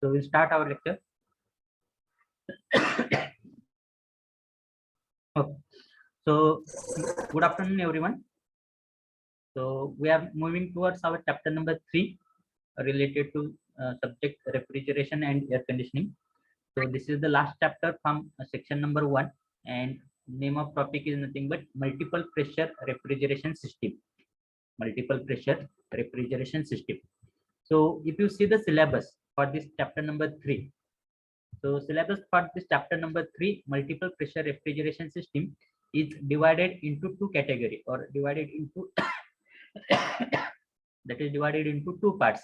So we'll start our lecture. Okay. So good afternoon, everyone. So we are moving towards our chapter number 3 related to subject refrigeration and air conditioning. So this is the last chapter from section number 1, and name of topic is nothing but multiple pressure refrigeration system. Multiple pressure refrigeration system. So if you see the syllabus for this chapter number 3, so syllabus for this chapter number 3, multiple pressure refrigeration system, is divided into two category, or divided into that is divided into two parts.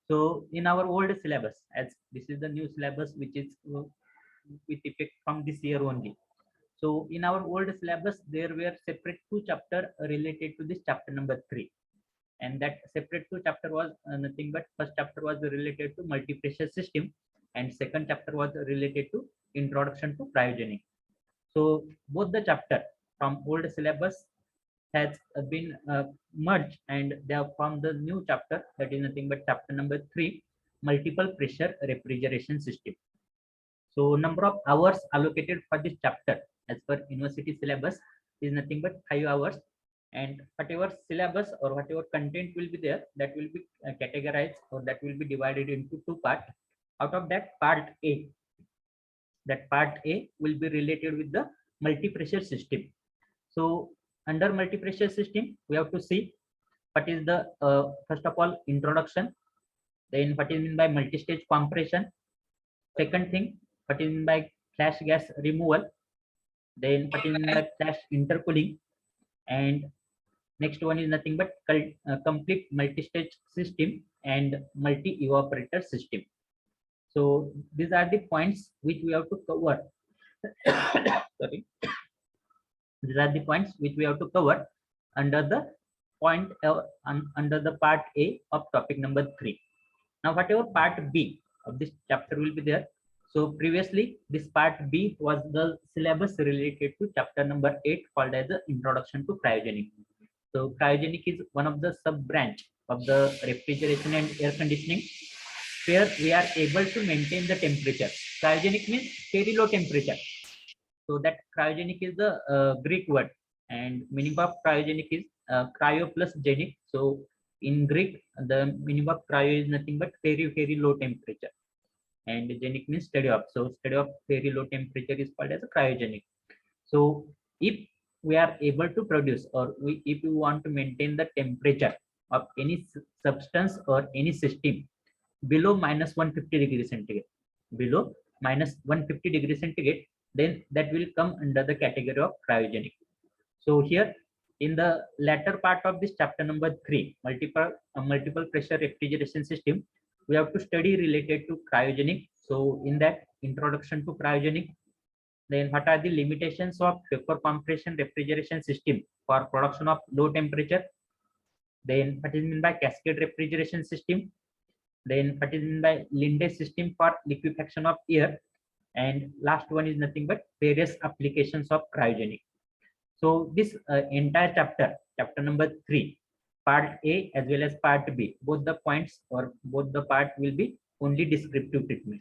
So in our old syllabus, as this is the new syllabus which is with effect from this year only. So in our old syllabus, there were separate two chapter related to this chapter number 3, and that separate two chapter was nothing but first chapter was related to multi-pressure system, and second chapter was related to introduction to cryogenic. So both the chapter from old syllabus has been merged, and they have formed the new chapter, that is nothing but chapter number 3, multiple pressure refrigeration system. So number of hours allocated for this chapter as per university syllabus is nothing but 5 hours, and whatever syllabus or whatever content will be there, that will be categorized, or that will be divided into two parts. Out of that, part A will be related with the multi-pressure system. So under multi-pressure system, we have to see what is the first of all introduction, then what is meant by multi-stage compression, second thing what is meant by flash gas removal, then what is meant by flash intercooling, and next one is nothing but complete multi-stage system and multi-evaporator system. So these are the points which we have to cover. Sorry. These are the points which we have to cover under the point under the part A of topic number 3. Now whatever part B of this chapter will be there. So previously this part B was the syllabus related to chapter number 8, called as the introduction to cryogenic. So cryogenic is one of the sub branch of the refrigeration and air conditioning, where we are able to maintain the temperature. Cryogenic means very low temperature. So that cryogenic is the Greek word, and meaning of cryogenic is cryo plus genic. So in Greek, the meaning of cryo is nothing but very low temperature, and genic means steady of. So steady of very low temperature is called as a cryogenic. So if we are able to produce, or if you want to maintain the temperature of any substance or any system below minus 150 degrees centigrade, below minus 150 degrees centigrade, then that will come under the category of cryogenic. So here in the latter part of this chapter number 3, multiple pressure refrigeration system, we have to study related to cryogenic. So in that, introduction to cryogenic, then what are the limitations of vapor compression refrigeration system for production of low temperature, then what is meant by cascade refrigeration system, then what is meant by Linde system for liquefaction of air, and last one is nothing but various applications of cryogenic. So this entire chapter number 3, part A as well as part B, both the points or both the part will be only descriptive treatment.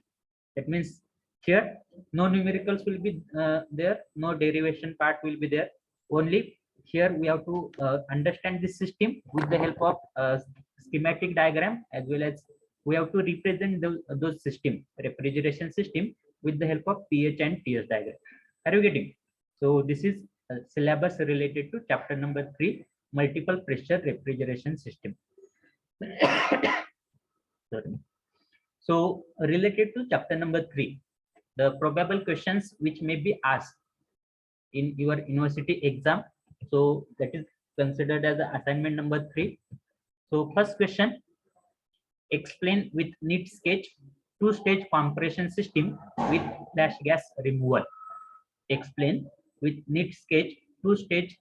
That means here no numericals will be there, no derivation part will be there. Only here we have to understand this system with the help of schematic diagram, as well as we have to represent those system, refrigeration system, with the help of pH and TS diagram. Are you getting? So this is syllabus related to chapter number 3, multiple pressure refrigeration system. Sorry. So related to chapter number 3, the probable questions which may be asked in your university exam, so that is considered as the assignment number 3. So first question, explain with neat sketch two-stage compression system with flash gas removal. Explain with neat sketch two-stage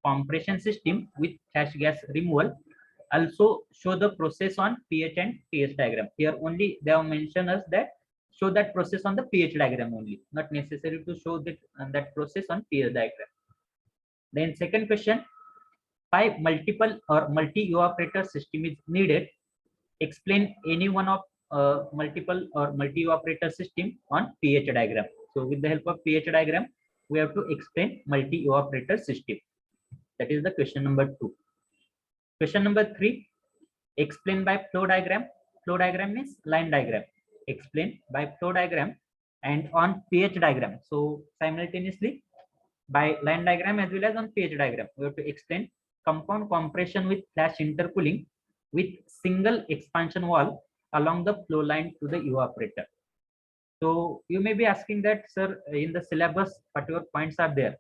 compression system with flash gas removal. Also show the process on pH and TS diagram. Here only they have mentioned us that show that process on the pH diagram only, not necessary to show that process on TS diagram. Then second question, 5 multiple or multi evaporator system is needed. Explain any one of multiple or multi-operator system on pH diagram. So with the help of pH diagram, we have to explain multi-operator system. That is the question number 2. Question number 3, explain by flow diagram. Flow diagram means line diagram. Explain by flow diagram and on pH diagram. So simultaneously by line diagram as well as on pH diagram, we have to explain compound compression with flash intercooling with single expansion wall along the flow line to the evaporator. So you may be asking that, sir, in the syllabus, whatever points are there,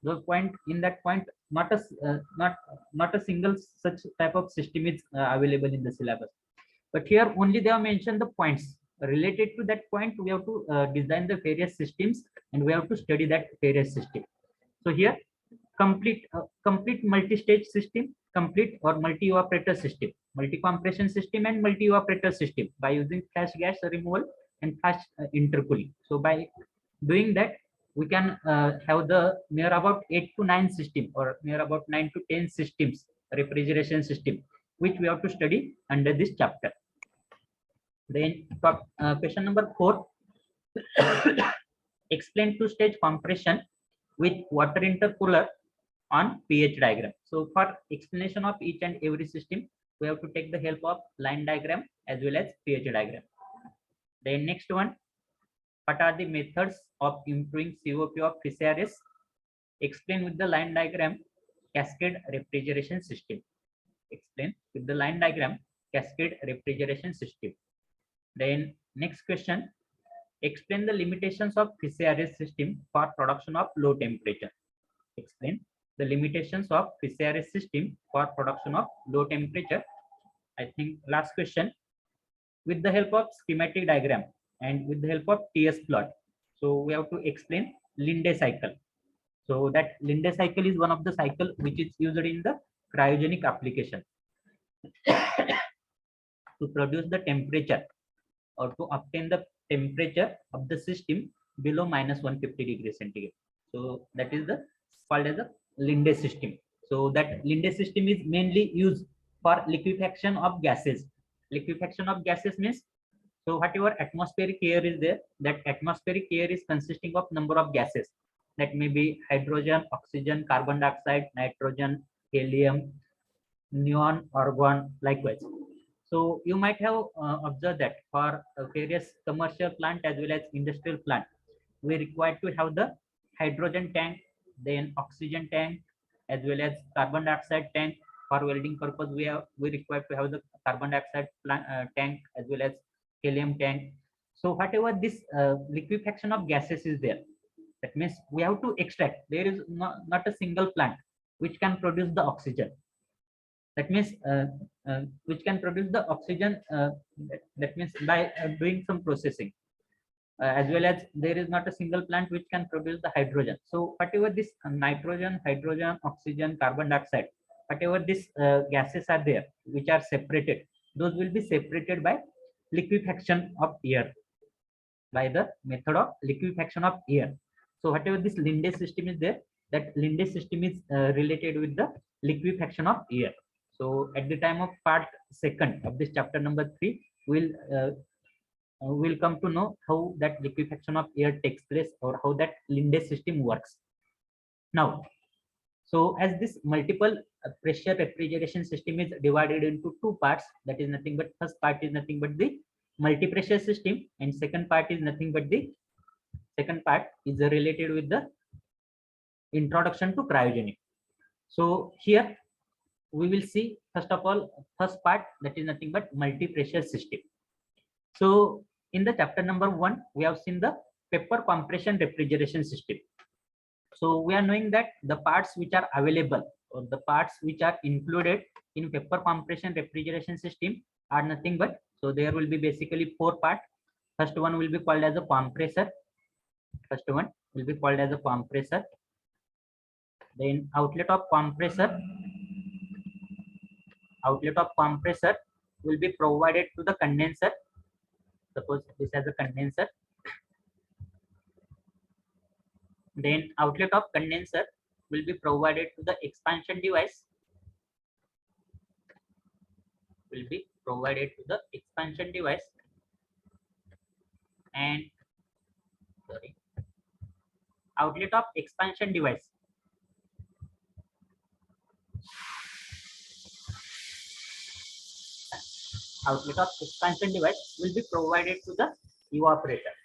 those point in that point, not a single such type of system is available in the syllabus. But here only they have mentioned the points related to that point. We have to design the various systems and we have to study that various system. So here complete multi-stage system, complete or multi-evaporator system, multi-compression system and multi-evaporator system by using flash gas removal and flash intercooling. So by doing that, we can have the near about 8 to 9 system or near about 9 to 10 systems, refrigeration system, which we have to study under this chapter. Then question number 4, explain two-stage compression with water intercooler on pH diagram. So for explanation of each and every system, we have to take the help of line diagram as well as pH diagram. Then next one, what are the methods of improving COP of PCRS? Explain with the line diagram cascade refrigeration system. Explain with the line diagram cascade refrigeration system. Then next question, explain the limitations of PCRS system for production of low temperature. Explain the limitations of PCRS system for production of low temperature. I think last question, with the help of schematic diagram and with the help of TS plot. So we have to explain Linde cycle. So that Linde cycle is one of the cycle which is used in the cryogenic application to produce the temperature or to obtain the temperature of the system below -150 degrees centigrade. So that is the called as a Linde system. So that Linde system is mainly used for liquefaction of gases. Liquefaction of gases means, so whatever atmospheric air is there, that atmospheric air is consisting of number of gases. That may be hydrogen, oxygen, carbon dioxide, nitrogen, helium, neon, argon, likewise. So you might have observed that for various commercial plant as well as industrial plant, we require to have the hydrogen tank, then oxygen tank, as well as carbon dioxide tank. For welding purpose, we require to have the carbon dioxide tank as well as helium tank. So whatever this liquefaction of gases is there, that means we have to extract. There is not a single plant which can produce the oxygen. That means which can produce the oxygen. That means by doing some processing. As well as there is not a single plant which can produce the hydrogen. So whatever this nitrogen, hydrogen, oxygen, carbon dioxide, whatever these gases are there which are separated, those will be separated by liquefaction of air, by the method of liquefaction of air. So whatever this Linde system is there, that Linde system is related with the liquefaction of air. So at the time of part 2 of this chapter number 3, we'll come to know how that liquefaction of air takes place or how that Linde system works. Now, so as this multiple pressure refrigeration system is divided into 2 parts, that is nothing but first part is nothing but the multi-pressure system and second part is nothing but the second part is related with the introduction to cryogenic. So here we will see first of all first part, that is nothing but multi-pressure system. So in the chapter number 1, we have seen the vapor compression refrigeration system. So we are knowing that the parts which are available or the parts which are included in vapor compression refrigeration system are nothing but, so there will be basically 4 parts. First one will be called as a compressor. First one will be called as a compressor. Then outlet of compressor will be provided to the condenser. Suppose this as a condenser. Then outlet of condenser will be provided to the expansion device. and sorry, outlet of expansion device. Outlet of expansion device will be provided to the evaporator.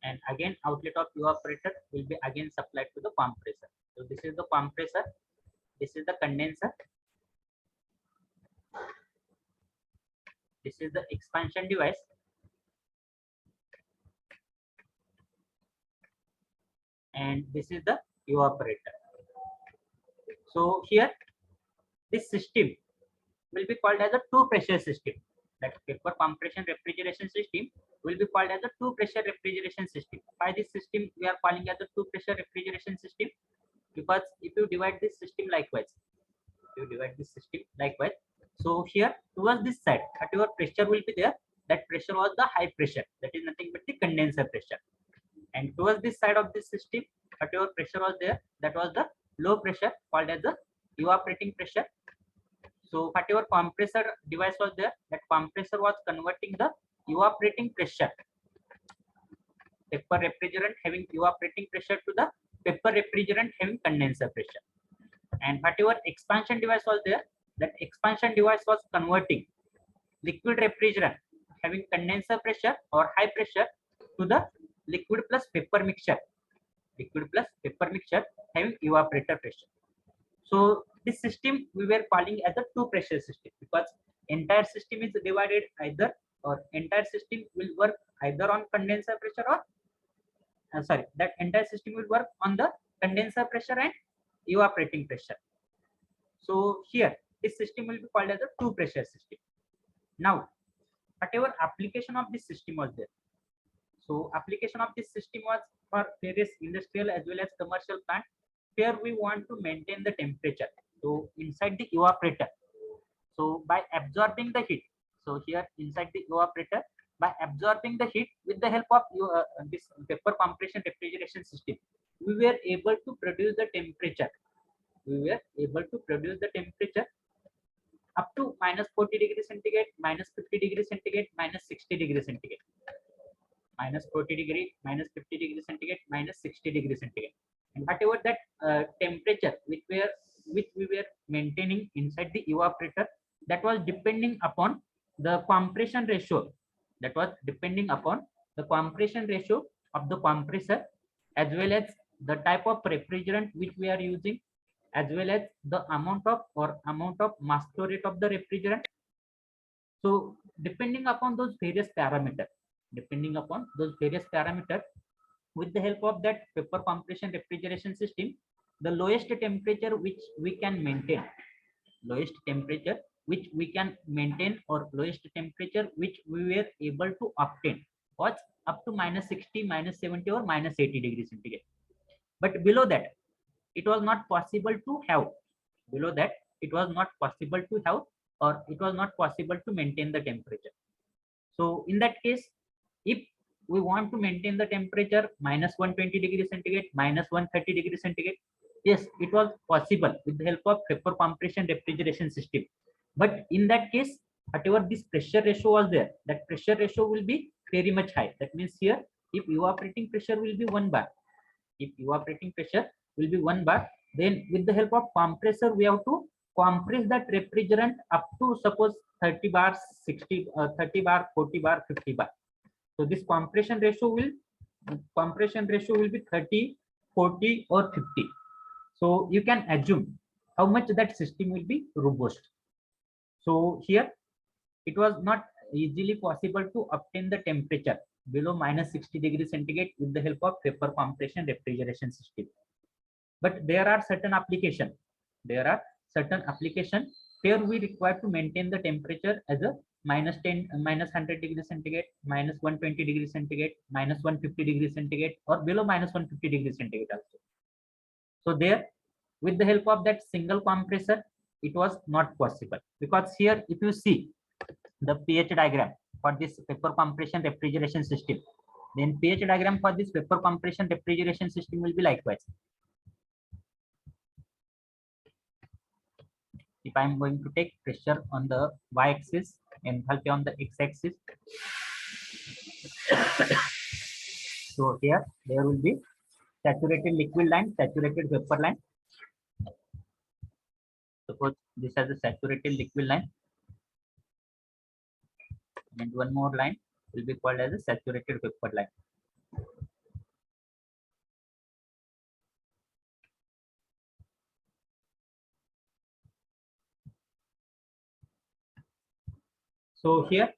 And again, outlet of evaporator will be again supplied to the compressor. So this is the compressor, this is the condenser, this is the expansion device, and this is the evaporator. So here this system will be called as a two pressure system. That vapor compression refrigeration system will be called as a two pressure refrigeration system. By this system we are calling as a two pressure refrigeration system, because if you divide this system likewise, so here towards this side whatever pressure will be there, that pressure was the high pressure, that is nothing but the condenser pressure. And towards this side of this system whatever pressure was there, that was the low pressure, called as the evaporating pressure. So whatever compressor device was there, that compressor was converting the evaporating pressure, vapor refrigerant having evaporating pressure, to the vapor refrigerant having condenser pressure. And whatever expansion device was there, that expansion device was converting liquid refrigerant having condenser pressure or high pressure to the liquid plus vapor mixture, having evaporator pressure. So this system we were calling as a two pressure system, because entire system is divided either, or entire system will work either on condenser pressure or that entire system will work on the condenser pressure and evaporating pressure. So here this system will be called as a two pressure system. Now whatever application of this system was there, so application of this system was for various industrial as well as commercial plant. Here we want to maintain the temperature, so inside the evaporator, so by absorbing the heat, so here inside the evaporator, by absorbing the heat with the help of this vapor compression refrigeration system, we were able to produce the temperature, up to minus 40 degrees centigrade, minus 50 degrees centigrade, minus 60 degrees centigrade, minus 40 degree, minus 50 degrees centigrade, minus 60 degrees centigrade. And whatever that temperature which we were maintaining inside the evaporator, that was depending upon the compression ratio, of the compressor, as well as the type of refrigerant which we are using, as well as the amount of mass flow rate of the refrigerant. So depending upon those various parameters, with the help of that vapor compression refrigeration system, the lowest temperature which we can maintain, or lowest temperature which we were able to obtain was up to minus 60, minus 70, or minus 80 degrees centigrade. But below that it was not possible to have, or it was not possible to maintain the temperature. So in that case, if we want to maintain the temperature minus 120 degrees centigrade, minus 130 degrees centigrade, yes, it was possible with the help of vapor compression refrigeration system. But in that case, whatever this pressure ratio was there, that pressure ratio will be very much high. That means here, if evaporating pressure will be 1 bar, then with the help of compressor, we have to compress that refrigerant up to suppose 30 bar, 60, 30 bar, 40 bar, 50 bar. So this compression ratio will be 30, 40, or 50. So you can assume how much that system will be robust. So here it was not easily possible to obtain the temperature below minus 60 degrees centigrade with the help of vapor compression refrigeration system. But there are certain applications. Here we require to maintain the temperature as a minus 10, minus 100 degrees centigrade, minus 120 degrees centigrade, minus 150 degrees centigrade, or below minus 150 degrees centigrade also. So there, with the help of that single compressor, it was not possible, because here if you see the pH diagram for this vapor compression refrigeration system, then pH diagram for this vapor compression refrigeration system will be likewise. if I am going to take pressure on the y-axis, enthalpy on the x-axis, so here there will be saturated liquid line, saturated vapor line. Suppose this has a saturated liquid line, and one more line will be called as a saturated vapor line. So here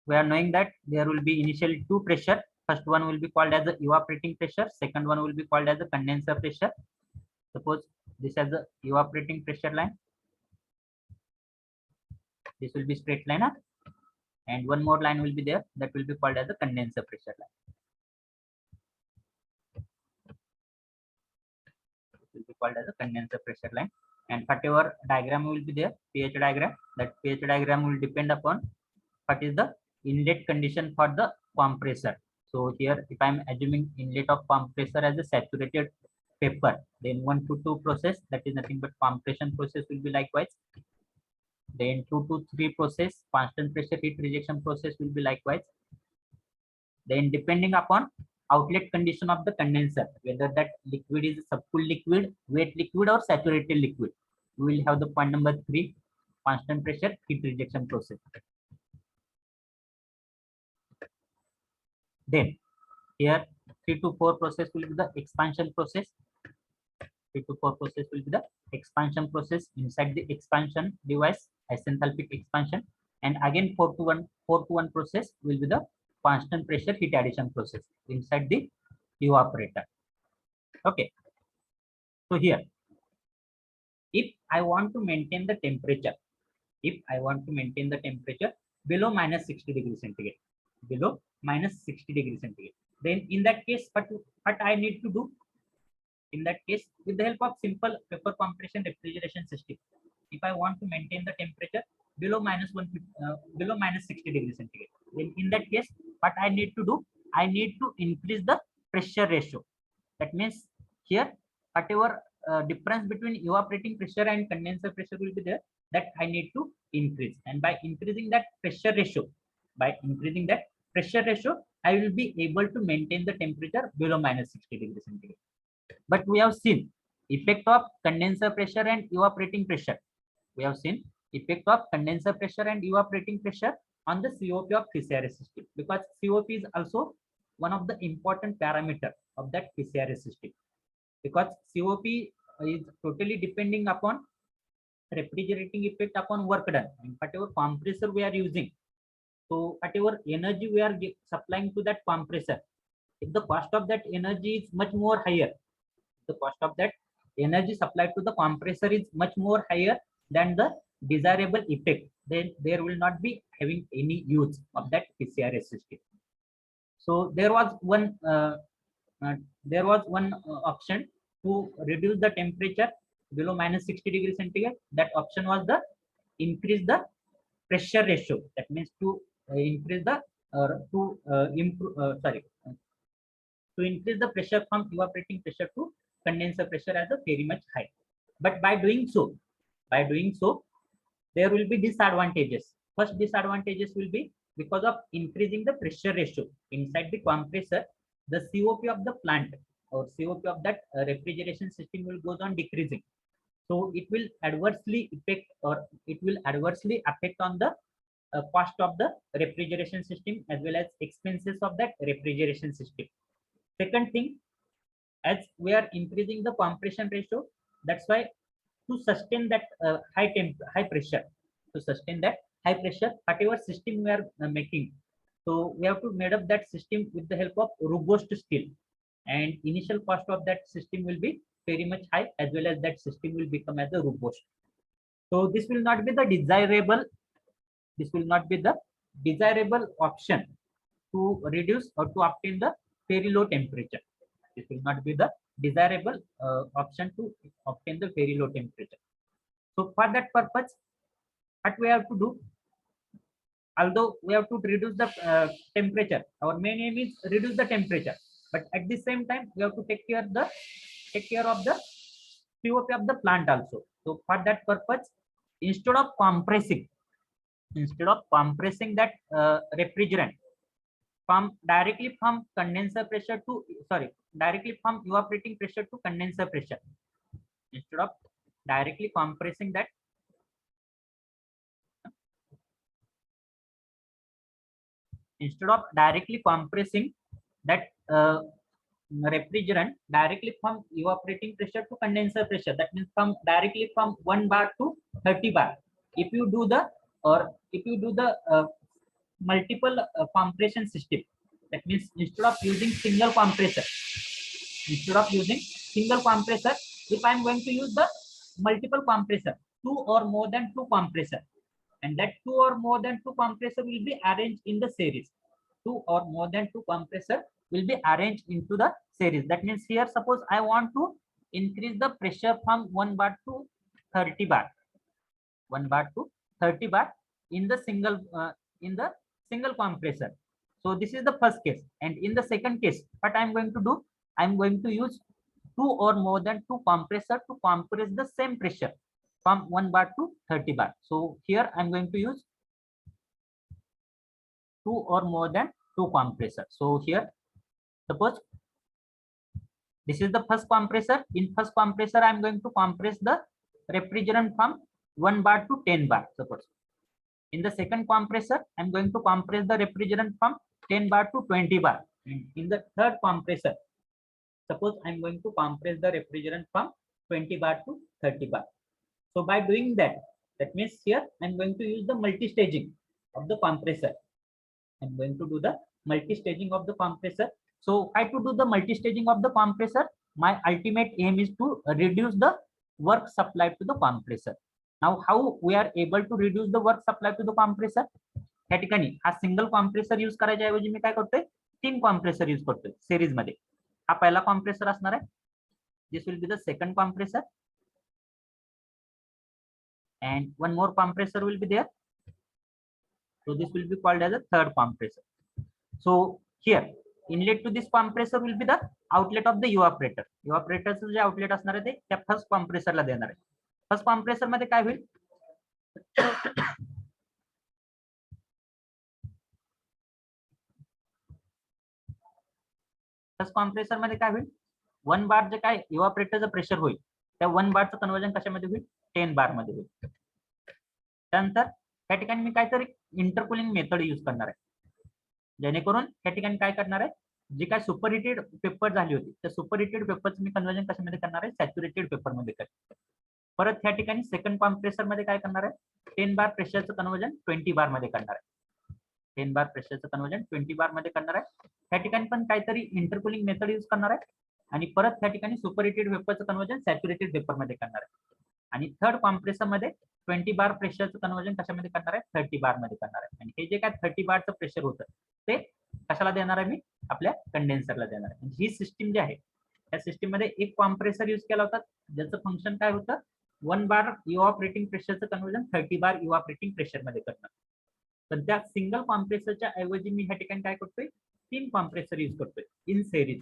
we are knowing that there will be initially two pressure. First one will be called as the evaporating pressure. Second one will be called as the condenser pressure. Suppose this has the evaporating pressure line. This will be straight line, and one more line will be there, that will be called as the condenser pressure line. It will be called as a condenser pressure line. And whatever diagram will be there, pH diagram, that pH diagram will depend upon what is the inlet condition for the compressor. So here, if I am assuming inlet of compressor as a saturated vapor, then 1 to 2 process, that is nothing but compression process, will be likewise. Then 2 to 3 process, constant pressure heat rejection process, will be likewise. Then depending upon outlet condition of the condenser, whether that liquid is subcooled liquid, wet liquid, or saturated liquid, we will have the point number 3, constant pressure heat rejection process. Then here 3 to 4 process will be the expansion process. 3 to 4 process will be the expansion process. Inside the expansion device, isenthalpic expansion, and again 4 to 1 process will be the constant pressure heat addition process inside the evaporator. Okay. So here, if I want to maintain the temperature, below minus 60 degrees centigrade, then in that case, what I need to do? In that case, with the help of simple vapor compression refrigeration system, if I want to maintain the temperature below minus 60 degrees centigrade, then in that case, what I need to do? I need to increase the pressure ratio. That means here, whatever difference between evaporating pressure and condenser pressure will be there, that I need to increase. And by increasing that pressure ratio, I will be able to maintain the temperature below minus 60 degrees centigrade. But we have seen effect of condenser pressure and evaporating pressure. We have seen effect of condenser pressure and evaporating pressure on the COP of PCRS system, because COP is also one of the important parameter of that PCRS system, because COP is totally depending upon refrigerating effect upon work done, and whatever compressor we are using. So whatever energy we are supplying to that compressor, if the cost of that energy is much more higher, the cost of that energy supplied to the compressor is much more higher than the desirable effect, then there will not be having any use of that PCRS system. So there was one option to reduce the temperature below minus 60 degrees centigrade. That option was the increase the pressure ratio. That means to increase the to increase the pressure from evaporating pressure to condenser pressure as a very much high. But by doing so, there will be disadvantages. First disadvantages will be because of increasing the pressure ratio inside the compressor, the COP of the plant or COP of that refrigeration system will goes on decreasing. So it will adversely affect on the cost of the refrigeration system as well as expenses of that refrigeration system. Second thing, as we are increasing the compression ratio, that's why to sustain that high pressure, whatever system we are making, so we have to made up that system with the help of robust steel, and initial cost of that system will be very much high, as well as that system will become as a robust. So this will not be the desirable option to reduce or to obtain the very low temperature. This will not be the desirable option to obtain the very low temperature. So for that purpose, what we have to do, although we have to reduce the temperature, our main aim is reduce the temperature, but at the same time we have to take care of the COP of the plant also. So for that purpose, instead of compressing that refrigerant directly from condenser pressure to directly from evaporating pressure to condenser pressure, instead of directly compressing that refrigerant directly from evaporating pressure to condenser pressure, that means from directly from 1 bar to 30 bar. If you do the multiple compression system, that means instead of using single compressor, if I am going to use the multiple compressor, two or more than two compressor, and that two or more than two compressor will be arranged in the series. Two or more than two compressor will be arranged into the series. That means here, suppose I want to increase the pressure from 1 bar to 30 bar, 1 bar to 30 bar in the single compressor. So this is the first case, and in the second case, what I am going to do, I am going to use two or more than two compressor to compress the same pressure from 1 bar to 30 bar. So here I am going to use two or more than two compressor. So here, suppose this is the first compressor. In first compressor, I am going to compress the refrigerant from 1 bar to 10 bar. Suppose in the second compressor, I am going to compress the refrigerant from 10 bar to 20 bar. And in the third compressor, suppose I am going to compress the refrigerant from 20 bar to 30 bar. So by doing that, that means here I am going to use the multi-staging of the compressor. I'm going to do the multi-staging of the compressor. So I to do the multi-staging of the compressor, my ultimate aim is to reduce the work supplied to the compressor. Now how we are able to reduce the work supplied to the compressor? या ठिकाणी हा single compressor use करायच्या ऐवजी मी काय करतोय, तीन compressor use करतोय series मध्ये. हा पहिला कॉम्प्रेसर असणार आहे. This will be the second compressor, and one more compressor will be there. So this will be called as a third compressor. So here inlet to this compressor will be the outlet of the evaporator. Evaporatorचं जे outlet असणार आहे ते त्या first कॉम्प्रेसरला देणार आहे. First compressor मध्ये काय होईल, फर्स्ट कॉम्प्रेसर मध्ये काय होईल, 1 बार जे काय इव्हापोरेटरचं प्रेशर होईल त्या 1 बारचं कन्वर्जन कशामध्ये होईल, 10 बार मध्ये होईल. त्यानंतर त्या ठिकाणी मी काहीतरी इंटरकुलिंग मेथड यूज करणार आहे, जेणेकरून त्या ठिकाणी काय करणार आहे, जी काय सुपरहिटेड पेपर झाली होती त्या सुपरहिटेड पेपरचं मी कन्वर्जन कशामध्ये करणार आहे, सॅच्युरेटेड पेपर मध्ये करणार. परत त्या ठिकाणी सेकंड कॉम्प्रेसर मध्ये काय करणार आहे, 10 बार प्रेशरचं कन्वर्जन 20 बार मध्ये करणार आहे. 10 बार प्रेशरचं कन्वर्जन 20 बार मध्ये करणार आहे. त्या ठिकाणी पण काहीतरी इंटरकुलिंग मेथड यूज करणार आहे, आणि परत त्या ठिकाणी सुपरहिटेड पेपरचं कन्वर्जन सॅच्युरेटेड पेपर मध्ये करणार आहे. आणि थर्ड कॉम्प्रेसर मध्ये 20 बार प्रेशरचं कन्वर्जन कशामध्ये करणार आहे, 30 बार मध्ये करणार आहे. आणि हे जे काय 30 बारचं प्रेशर होतं ते कशाला देणार आहे, मी आपल्या कंडेन्सरला देणार आहे. ही सिस्टीम जी आहे त्या सिस्टीम मध्ये एक कॉम्प्रेसर यूज केला होता, ज्याचं फंक्शन काय होतं, 1 बार इव्हापोरेटिंग प्रेशरचं कन्वर्जन 30 बार इव्हापोरेटिंग प्रेशर मध्ये करणं. पण त्या सिंगल कॉम्प्रेसरच्या ऐवजी मी ह्या ठिकाणी काय करतोय, तीन कॉम्प्रेसर यूज करतोय in series,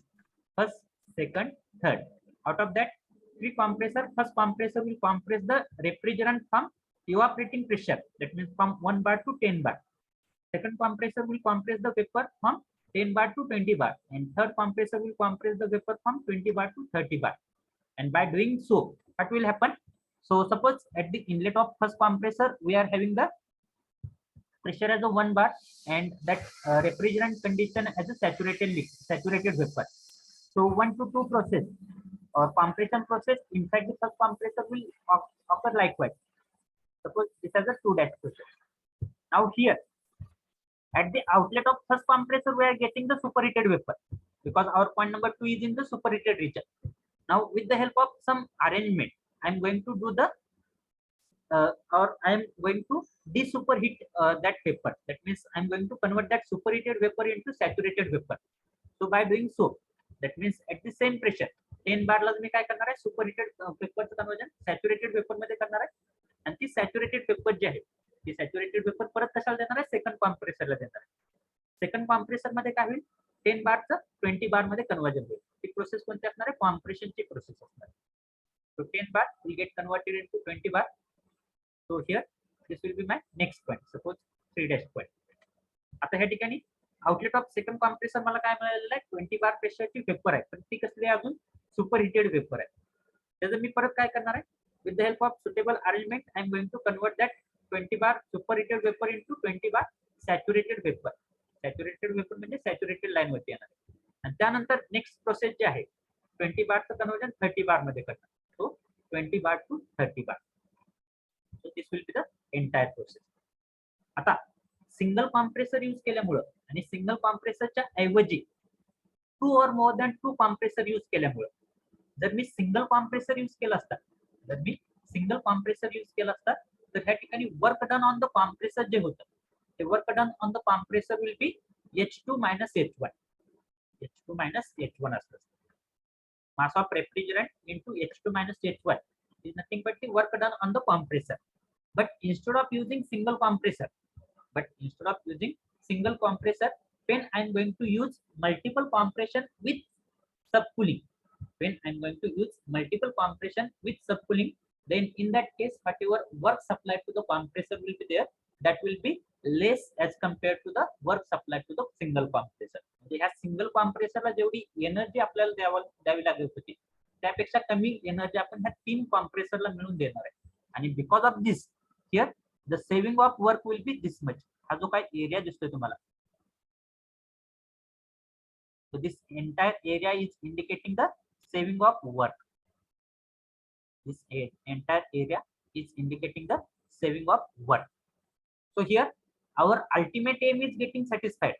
first, second, third. Out of that 3 compressor, first compressor will compress the refrigerant from evaporating pressure, that means from 1 bar to 10 bar. Second compressor will compress the vapor from 10 bar to 20 bar, and third compressor will compress the vapor from 20 bar to 30 bar. And by doing so, what will happen? So suppose at the inlet of first compressor we are having the pressure as a 1 bar and that refrigerant condition as a saturated vapor. So 1 to 2 process or compression process inside the first compressor will occur likewise. Suppose this is a 2 dash process. Now here at the outlet of first compressor we are getting the superheated vapor, because our point number 2 is in the superheated region. Now with the help of some arrangement I am going to do the or I am going to desuperheat that vapor. That means I am going to convert that superheated vapor into saturated vapor. So by doing so, that means at the same pressure 10 Barla मी काय करणार आहे, superheated पेपरचं conversion saturated paper मध्ये करणार आहे. आणि ती saturated paper जी आहे ती सॅच्युरेटेड पेपर परत कशाला देणार आहे, सेकंड कॉम्प्रेसरला देणार आहे. सेकंड कॉम्प्रेसर मध्ये काय होईल, 10 बारचं 20 बार मध्ये कन्वर्जन होईल. ती प्रोसेस कोणती असणार आहे, कॉम्प्रेशनची प्रोसेस असणार आहे. So 10 bar will get converted into 20 bar. So here this will be my next point. Suppose 3 point. आता ह्या ठिकाणी आउटलेट ऑफ सेकंड कॉम्प्रेसर मला काय मिळालेलं आहे 20 बार प्रेशरची वेपर आहे पण ती कसली आहे अजून सुपर हिटेड वेपर आहे त्याचं मी परत काय करणार आहे with the help of suitable arrangement I am going to convert that 20 bar super heated vapour into 20 bar saturated vapour. Saturated vapour म्हणजे सॅच्युरेटेड लाईन वरती येणार आहे आणि त्यानंतर नेक्स्ट प्रोसेस जे आहे 20 बारचं कन्वर्जन 30 बार मध्ये करणार. So 20 bar to 30 bar. So this will be the entire process. आता सिंगल कॉम्प्रेसर यूज केल्यामुळं आणि सिंगल कॉम्प्रेसरच्या ऐवजी 2 or more than 2 compressor use केल्यामुळं जर मी सिंगल कॉम्प्रेसर यूज केला असता तर ह्या ठिकाणी work done on the compressor जे होतं ते work done on the compressor will be H2 minus H1. H2 minus H1 असतं. Mass of refrigerant into H2 minus H1 is nothing but the work done on the compressor. But instead of using single compressor, when I am going to use multiple compression with subcooling, then in that case whatever work supplied to the compressor will be there, that will be less as compared to the work supplied to the single compressor. म्हणजे ह्या single कॉम्प्रेसरला जेवढी energy आपल्याला द्यावी लागत होती त्यापेक्षा कमी energy आपण ह्या 3 कॉम्प्रेसरला मिळून देणार आहे आणि because of this here the saving of work will be this much. हा जो काय एरिया दिसतोय तुम्हाला, so this entire area is indicating the saving of work. This entire area is indicating the saving of work. So here our ultimate aim is getting satisfied.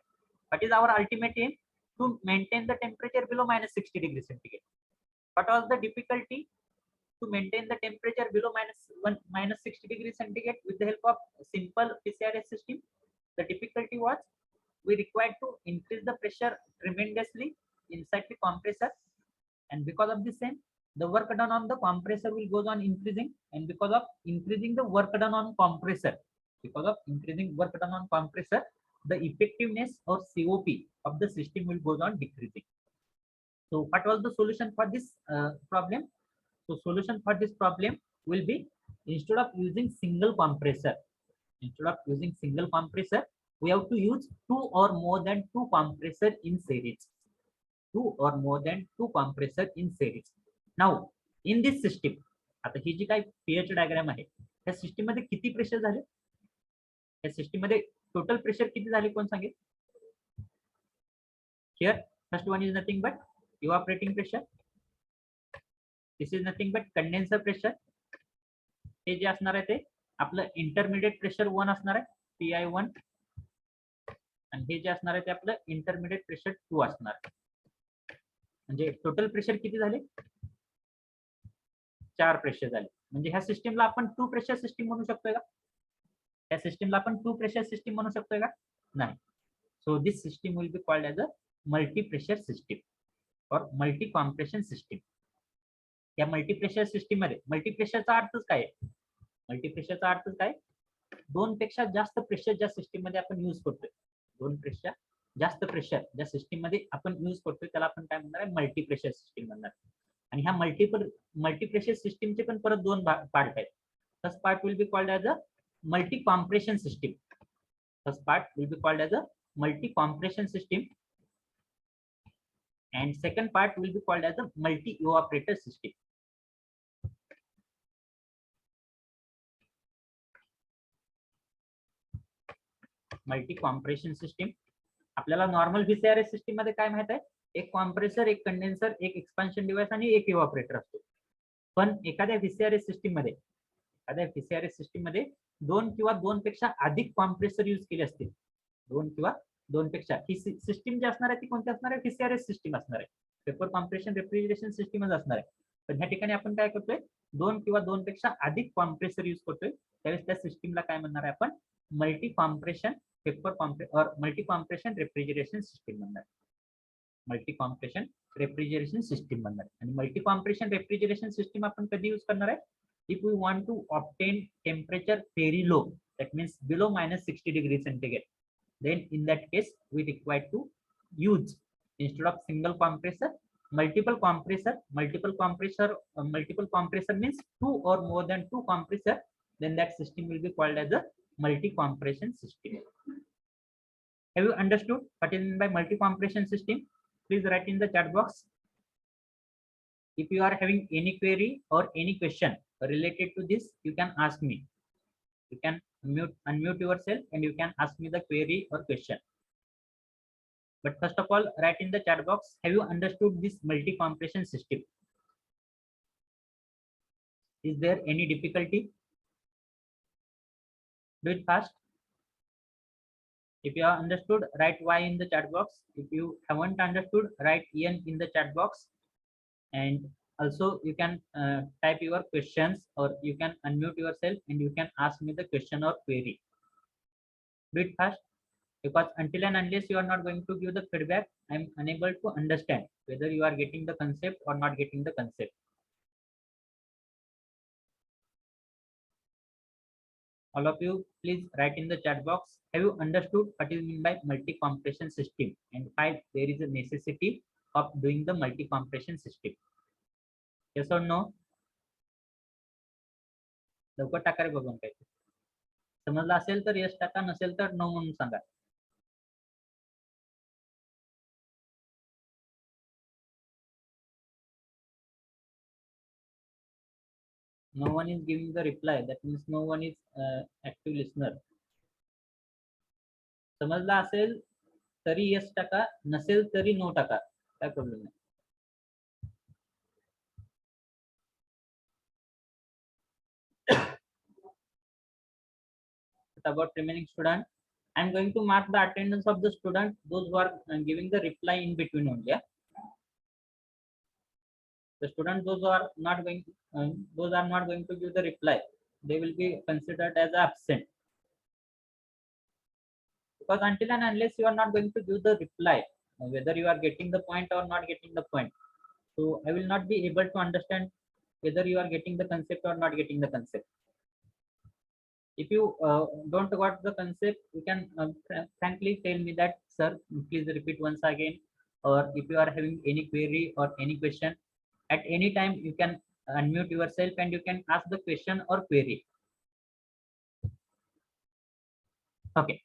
What is our ultimate aim? To maintain the temperature below minus 60 degrees centigrade. What was the difficulty to maintain the temperature below minus 60 degrees centigrade with the help of simple PCRS system? The difficulty was we required to increase the pressure tremendously inside the compressor, and because of the same the work done on the compressor will goes on increasing, and because of increasing the work done on compressor, the effectiveness or COP of the system will goes on decreasing. So what was the solution for this problem? So solution for this problem will be instead of using single compressor, we have to use 2 or more than 2 compressor in series. Now in this system, आता ही जी काय pH diagram आहे त्या system मध्ये किती pressure झाले, त्या system मध्ये total pressure किती झाले कोण सांगेल? Here first one is nothing but evaporating pressure, this is nothing but condenser pressure. हे जे असणार आहे ते आपलं इंटरमिडिएट प्रेशर 1 असणार आहे PI1, आणि हे जे असणार आहे ते आपलं इंटरमिडिएट प्रेशर 2 असणार. म्हणजे टोटल प्रेशर किती झाले? 4 प्रेशर झाले. म्हणजे ह्या सिस्टमला आपण 2 प्रेशर सिस्टम म्हणू शकतोय का? ह्या सिस्टमला आपण 2 प्रेशर सिस्टम म्हणू शकतोय का? नाही. So this system will be called as a multi pressure system or multi compression system. या मल्टी प्रेशर सिस्टम मध्ये मल्टी प्रेशरचा अर्थच काय आहे? मल्टी प्रेशरचा अर्थ काय? 2 पेक्षा जास्त प्रेशर ज्या सिस्टम मध्ये आपण यूज करतोय, 2 पेक्षा जास्त प्रेशर ज्या सिस्टम मध्ये आपण यूज करतोय त्याला आपण काय म्हणणार आहे? मल्टी प्रेशर सिस्टम म्हणणार. आणि ह्या मल्टी प्रेशर सिस्टमचे पण परत 2 पार्ट आहेत. First part will be called as a multi compression system. Multi compression system and second part will be called as a multi evaporator system. Multi compression system. आपल्याला normal VCRS system मध्ये काय माहित आहे? एक compressor, एक condenser, एक expansion device आणि एक इव्हापोरेटर असतो. पण एखाद्या VCRS सिस्टम मध्ये 2 किंवा 2 पेक्षा अधिक कॉम्प्रेसर यूज केले असतील. 2 किंवा 2 पेक्षा ही सिस्टम जी असणार आहे ती कोणती असणार आहे? VCRS सिस्टम असणार आहे. वेपर कॉम्प्रेशन रेफ्रिजरेशन सिस्टमच असणार आहे. पण ह्या ठिकाणी आपण काय करतोय? 2 किंवा 2 पेक्षा अधिक कॉम्प्रेसर यूज करतोय. त्यावेळेस त्या सिस्टमला काय म्हणणार आहे आपण? Multi compression multi compression refrigeration system म्हणणार. मल्टी कॉम्प्रेशन रेफ्रिजरेशन सिस्टम म्हणणार. आणि मल्टी कॉम्प्रेशन रेफ्रिजरेशन सिस्टम आपण कधी यूज करणार आहे? If we want to obtain temperature very low, that means below -60 degree centigrade, then in that case we require to use instead of single compressor multiple compressor means 2 or more than 2 compressor. then that system will be called as a multi-compression system. Have you understood what is meant by multi-compression system? Please write in the chat box. If you are having any query or any question related to this, you can ask me. You can unmute yourself and you can ask me the query or question. But first of all, write in the chat box, have you understood this multi-compression system? Is there any difficulty? Do it fast. If you have understood, write Y in the chat box. If you haven't understood, write N in the chat box. And also you can type your questions, or you can unmute yourself and you can ask me the question or query. Do it fast, because until and unless you are not going to give the feedback, I am unable to understand whether you are getting the concept or not getting the concept. All of you, please write in the chat box, have you understood what is meant by multi-compression system and why there is a necessity of doing the multi-compression system? Yes or no? लवकर टाका रे बघून काय समजलं असेल तर yes टाका, नसेल तर नो म्हणून सांगा. No one is giving the reply. That means no one is active listener. समजला असेल तरी यस टाका, नसेल तरी नो टाका, काय प्रॉब्लेम नाही. About remaining student, I am going to mark the attendance of the student, those who are giving the reply in between only. Yeah? The students those are not going to give the reply, they will be considered as absent, because until and unless you are not going to give the reply, whether you are getting the point or not getting the point, so I will not be able to understand whether you are getting the concept or not getting the concept. If you don't got the concept, you can frankly tell me that, sir, please repeat once again, or if you are having any query or any question, at any time you can unmute yourself and you can ask the question or query. Okay,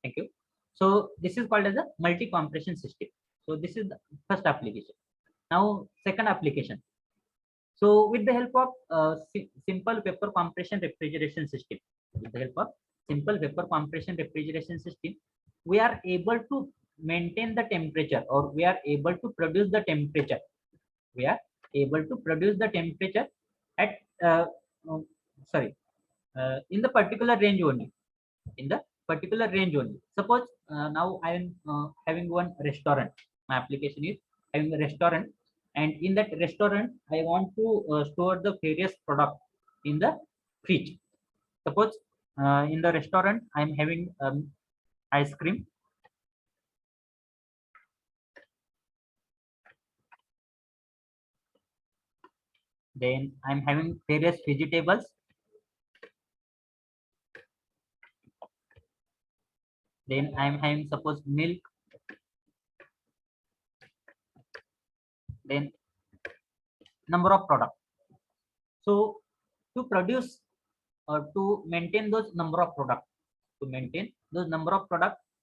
thank you. So this is called as a multi-compression system. So this is the first application. Now second application. So with the help of simple vapor compression refrigeration system, we are able to maintain the temperature, or we are able to produce the temperature. We are able to produce the temperature at in the particular range only. In the particular range only. Suppose now I am having one restaurant. My application is having a restaurant, and in that restaurant I want to store the various products in the fridge. Suppose in the restaurant I am having ice cream, then I am having various vegetables, then I am having suppose milk, then number of products. So to produce or to maintain those number of products,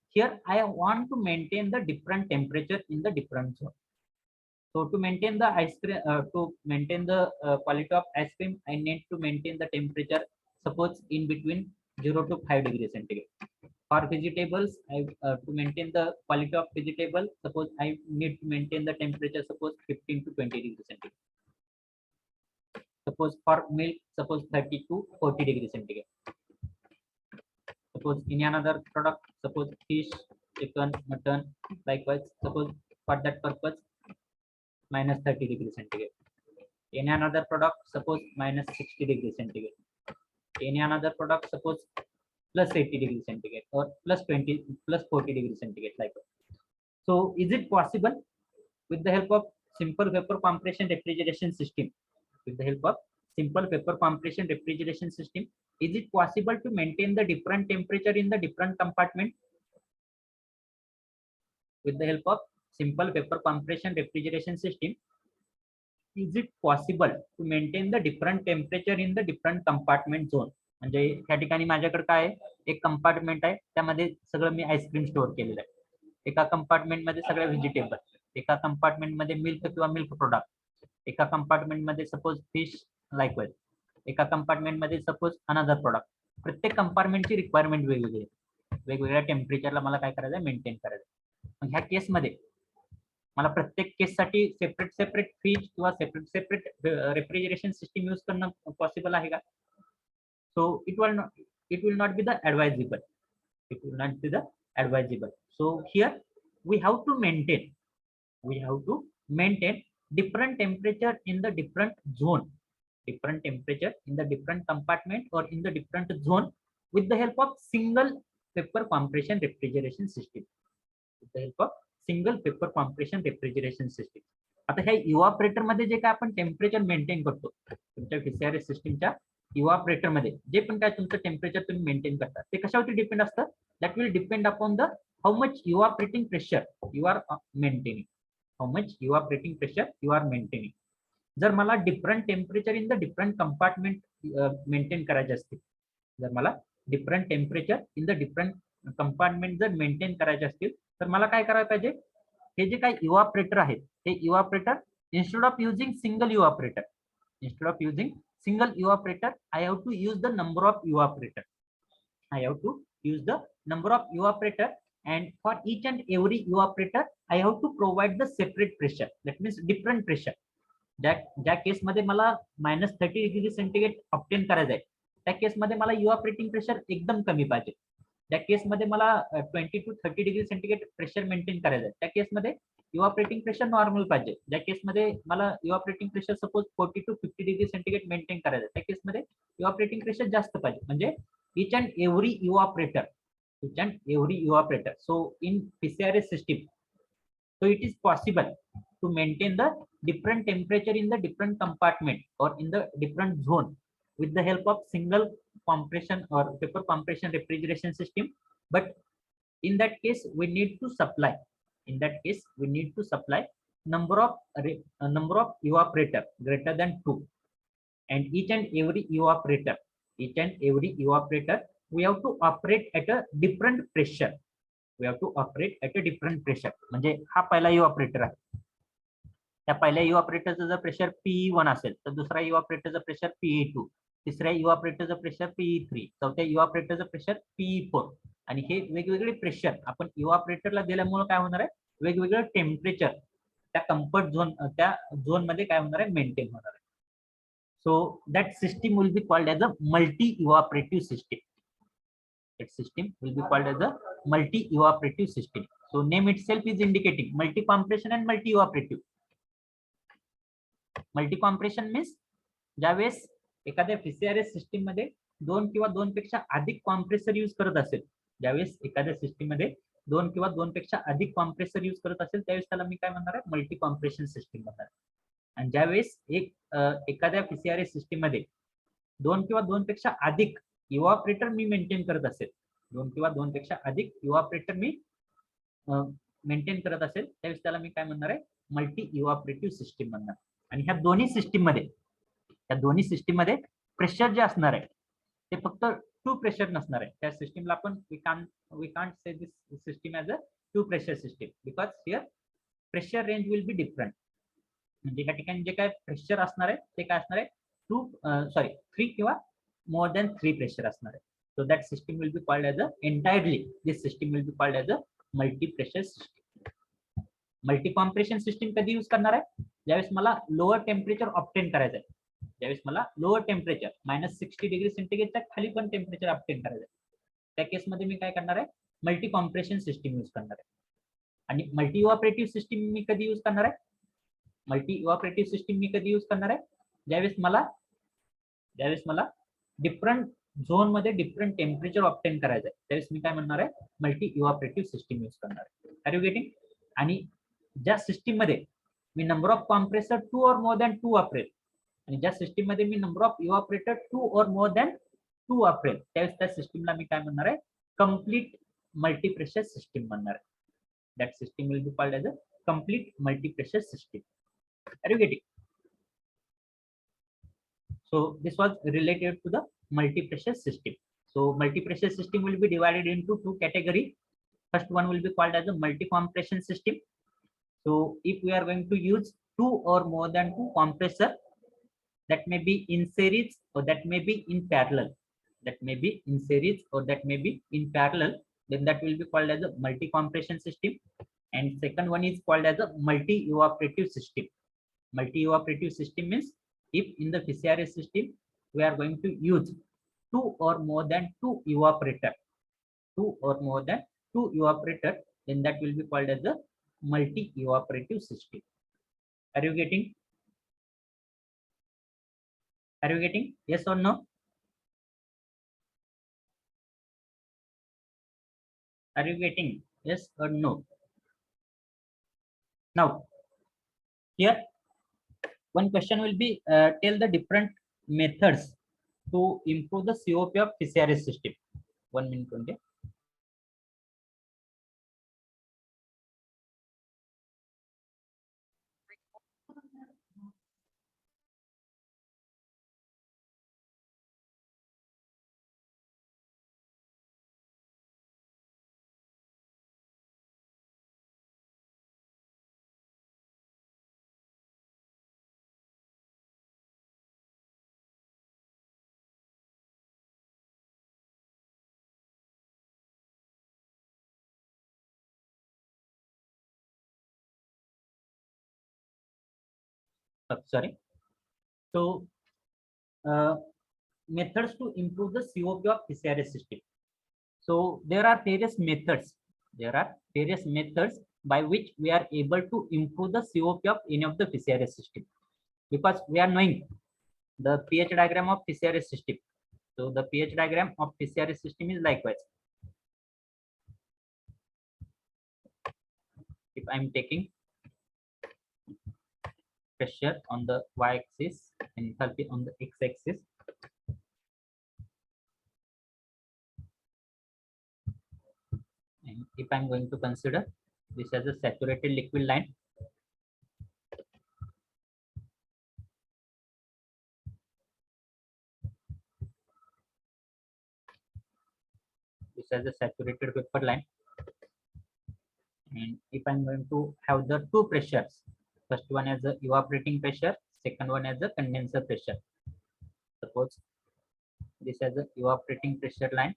here I want to maintain the different temperature in the different zone. So to maintain the ice cream, quality of ice cream, I need to maintain the temperature, suppose in between 0 to 5 degrees centigrade. For vegetables, to maintain the quality of vegetable, suppose I need to maintain the temperature, suppose 15 to 20 degrees centigrade. Suppose for milk, suppose 30 to 40 degrees centigrade. Suppose in another product, suppose fish, chicken, mutton, likewise, suppose for that purpose minus 30 degrees centigrade. In another product, suppose minus 60 degrees centigrade. In another product, suppose plus 80 degrees centigrade, or plus 40 degrees centigrade, like that. So is it possible with the help of simple vapor compression refrigeration system? With the help of simple vapor compression refrigeration system, is it possible to maintain the different temperature in the different compartment? With the help of simple vapor compression refrigeration system, is it possible to maintain the different temperature in the different compartment zone. म्हणजे त्या ठिकाणी माझ्याकडे काय आहे, एक compartment आहे, त्यामध्ये सगळं मी आईस्क्रीम स्टोअर केलेलं आहे. एका कंपार्टमेंट मध्ये सगळ्या व्हेजिटेबल, एका कंपार्टमेंट मध्ये मिल्क किंवा मिल्क प्रोडक्ट, एका कंपार्टमेंट मध्ये सपोज फिश लाईकवाईज, एका कंपार्टमेंट मध्ये सपोज अनदर प्रोडक्ट. प्रत्येक कंपार्टमेंटची रिक्वायरमेंट वेगवेगळी आहे. वेगवेगळ्या टेम्परेचरला मला काय करायचं आहे, मेंटेन करायचं. मग ह्या केसमध्ये मला प्रत्येक केससाठी सेपरेट सेपरेट फ्रीज किंवा separate separate refrigeration system use करणं पॉसिबल आहे का? So it will not be the advisable. It will not be the advisable. So here we have to maintain different temperature in the different zone, different temperature in the different compartment or in the different zone with the help of single vapor compression refrigeration system. With the help of single vapor compression refrigeration system. आता ह्या इव्हापरेटर मध्ये जे काय आपण temperature maintain करतो तुमच्या VCRS सिस्टीमच्या इव्हापरेटर मध्ये जे पण काय तुमचं टेम्परेचर तुम्ही मेंटेन करता ते कशावरती डिपेंड असतं? That will depend upon the how much evaporating pressure you are maintaining. How much evaporating pressure you are maintaining. जर मला different temperature in the different compartment maintain करायचे असतील, जर मला different temperature in the different compartment जर maintain करायचे असतील तर मला काय करायला पाहिजे? हे जे काही इव्हापरेटर आहेत हे इव्हापरेटर instead of using single evaporator, I have to use the number of evaporator. And for each and every evaporator I have to provide the separate pressure. That means different pressure. ज्या केस मध्ये मला -30 degree centigrade obtain करायचं आहे त्या case मध्ये मला evaporating pressure एकदम कमी पाहिजे. त्या केसमध्ये मला 20 to 30 degree centigrade pressure maintain करायचं आहे त्या केसमध्ये इव्हापरेटिंग प्रेशर नॉर्मल पाहिजे. ज्या केसमध्ये मला evaporating pressure suppose 40 to 50 degree centigrade maintain करायचं त्या केसमध्ये इव्हापरेटिंग प्रेशर जास्त पाहिजे. म्हणजे each and every evaporator. So in VCRS system, so it is possible to maintain the different temperature in the different compartment or in the different zone with the help of single compression or vapor compression refrigeration system. But in that case we need to supply number of evaporator greater than 2, and each and every evaporator we have to operate at a different pressure. म्हणजे हा पहिला इव्हापरेटर आहे. त्या पहिल्या इव्हापरेटरचं जर pressure PE1 असेल तर दुसऱ्या इव्हापरेटरचं प्रेशर PE2, तिसऱ्या इव्हापरेटरचं प्रेशर PE3, चौथ्या इव्हापरेटरचं प्रेशर PE4. आणि हे वेगवेगळे प्रेशर आपण इव्हापरेटरला दिल्यामुळे काय होणार आहे, वेगवेगळं टेम्परेचर त्या कम्फर्ट झोन मध्ये काय होणार आहे, मेंटेन होणार आहे. So that system will be called as a multi evaporative system. That system will be called as a multi-evaporative system. So name itself is indicating multi-compression and multi-evaporative. Multi-compression means ज्यावेळेस एखाद्या VCRS system मध्ये दोन किंवा दोनपेक्षा अधिक compressor use करत असेल, ज्यावेळेस एखाद्या सिस्टीम मध्ये दोन किंवा दोनपेक्षा अधिक कॉम्प्रेसर यूज करत असेल त्यावेळेस त्याला मी काय म्हणणार आहे, मल्टी कॉम्प्रेशन सिस्टीम म्हणणार. आणि ज्यावेळेस एखाद्या VCRS सिस्टीम मध्ये दोन किंवा दोनपेक्षा अधिक इव्हापरेटर मी मेंटेन करत असेल, दोन किंवा दोनपेक्षा अधिक इव्हापरेटर मी मेंटेन करत असेल त्यावेळेस त्याला मी काय म्हणणार आहे, मल्टी इव्हापरेटिव्ह सिस्टीम म्हणणार. आणि ह्या दोन्ही सिस्टीम मध्ये प्रेशर जे असणार आहे ते फक्त टू प्रेशर नसणार आहे. त्या सिस्टीमला आपण we can't say this system as a two pressure system because here pressure range will be different. म्हणजे त्या ठिकाणी जे काय प्रेशर असणार आहे ते काय असणार आहे, 3 किंवा more than 3 pressure असणार आहे. So that system will be called as a this system will be called as a multi pressure system. Multi compression system कधी यूज करणार आहे, ज्यावेळेस मला लोअर टेम्परेचर ऑब्टेन करायचं आहे, ज्यावेळेस मला लोअर टेम्परेचर -60 डिग्री सेंटीग्रेडच्या खाली पण टेम्परेचर ऑब्टेन करायचं आहे त्या केसमध्ये मी काय करणार आहे, मल्टी कॉम्प्रेशन सिस्टीम यूज करणार आहे. आणि मल्टी इव्हापरेटिव्ह सिस्टीम मी कधी यूज करणार आहे, ज्यावेळेस मला डिफरंट झोन मध्ये डिफरंट टेम्परेचर ऑब्टेन करायचं आहे त्यावेळेस मी काय म्हणणार आहे, मल्टी इव्हापरेटिव्ह सिस्टीम यूज करणार आहे. Are you getting? आणि ज्या सिस्टीम मध्ये मी number of compressor 2 or more than 2 वापरेल आणि ज्या सिस्टीम मध्ये मी number of इव्हापरेटर 2 or more than 2 वापरेल त्यावेळेस त्या सिस्टीमला मी काय म्हणणार आहे, कम्प्लीट मल्टी प्रेशर सिस्टीम म्हणणार आहे. That system will be called as a complete multi pressure system. Are you getting? So this was related to the multi-pressure system. So multi-pressure system will be divided into two categories. First one will be called as a multi-compression system. So if we are going to use two or more than two compressor, that may be in series or that may be in parallel. That may be in series or that may be in parallel. Then that will be called as a multi-compression system. And second one is called as a multi-evaporative system. Multi-evaporative system means if in the PCRS system we are going to use two or more than two evaporator, then that will be called as a multi-evaporative system. Are you getting? Are you getting? Yes or no? Are you getting? Yes or no? Now, here one question will be tell the different methods to improve the COP of PCRS system. 1 minute only. Sorry. So, methods to improve the COP of PCRS system. So there are various methods. There are various methods by which we are able to improve the COP of any of the PCRS system, because we are knowing the pH diagram of PCRS system. So the pH diagram of PCRS system is likewise. If I'm taking pressure on the y-axis and enthalpy on the x-axis, and if I'm going to consider this as a saturated liquid line, this as a saturated vapor line, and if I'm going to have the two pressures, first one as the evaporating pressure, second one as the condenser pressure. Suppose this as the evaporating pressure line,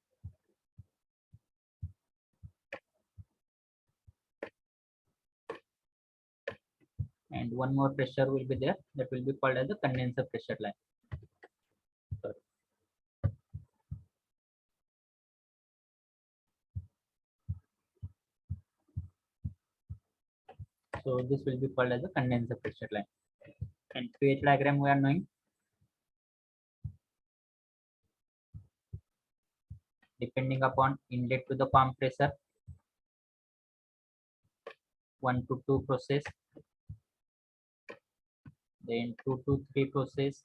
and one more pressure will be there, that will be called as the condenser pressure line. Sorry. So this will be called as a condenser pressure line. And pH diagram we are knowing, depending upon inlet to the compressor, 1 to 2 process, then 2 to 3 process.